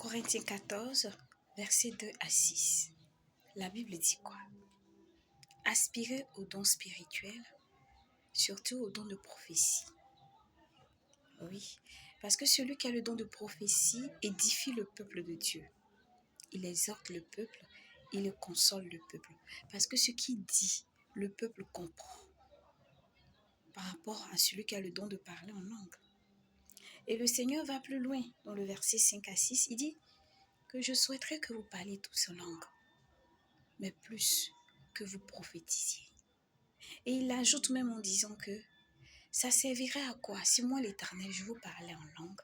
Corinthiens 14, versets 2 à 6. La Bible dit quoi? Aspirez aux dons spirituels, surtout aux dons de prophétie. Oui, parce que celui qui a le don de prophétie édifie le peuple de Dieu. Il exhorte le peuple, il console le peuple. Parce que ce qu'il dit, le peuple comprend par rapport à celui qui a le don de parler en langue. Et le Seigneur va plus loin dans le verset 5 à 6. Il dit que je souhaiterais que vous parliez tous en langue, mais plus que vous prophétisiez. Et il ajoute même en disant que ça servirait à quoi si moi l'Éternel je vous parlais en langue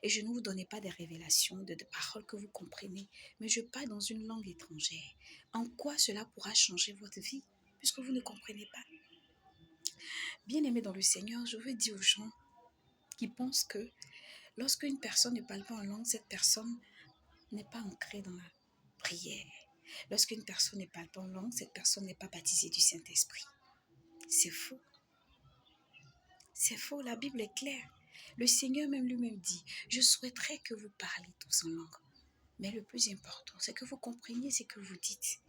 et je ne vous donnais pas des révélations, de paroles que vous comprenez, mais je parle dans une langue étrangère. En quoi cela pourra changer votre vie puisque vous ne comprenez pas? Bien-aimés dans le Seigneur, je veux dire aux gens qui pensent que lorsque une personne ne parle pas en langue, cette personne n'est pas ancrée dans la prière. Lorsqu'une personne ne parle pas en langue, cette personne n'est pas baptisée du Saint-Esprit. C'est faux. C'est faux, la Bible est claire. Le Seigneur même lui-même dit, je souhaiterais que vous parliez tous en langue. Mais le plus important, c'est que vous compreniez ce que vous dites.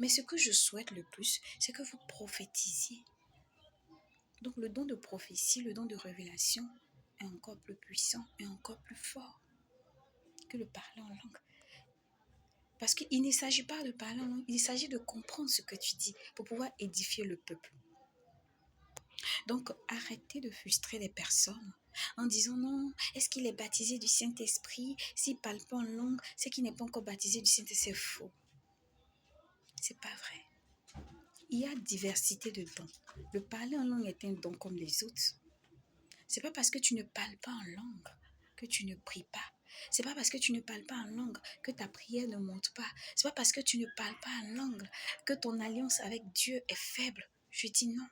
Mais ce que je souhaite le plus, c'est que vous prophétisiez. Donc le don de prophétie, le don de révélation est encore plus puissant et encore plus fort que le parler en langue. Parce qu'il ne s'agit pas de parler en langue, il s'agit de comprendre ce que tu dis pour pouvoir édifier le peuple. Donc, arrêtez de frustrer les personnes en disant non, est-ce qu'il est baptisé du Saint-Esprit? S'il ne parle pas en langue, c'est qu'il n'est pas encore baptisé du Saint-Esprit. C'est faux. C'est pas vrai. Il y a diversité de dons. Le parler en langue est un don comme les autres. C'est pas parce que tu ne parles pas en langue que tu ne pries pas. C'est pas parce que tu ne parles pas en langue que ta prière ne monte pas. C'est pas parce que tu ne parles pas en langue que ton alliance avec Dieu est faible. Je dis non.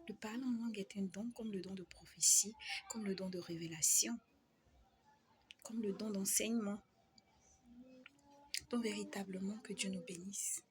Le parler en langue est un don comme le don de prophétie, comme le don de révélation, comme le don d'enseignement. Donc véritablement que Dieu nous bénisse.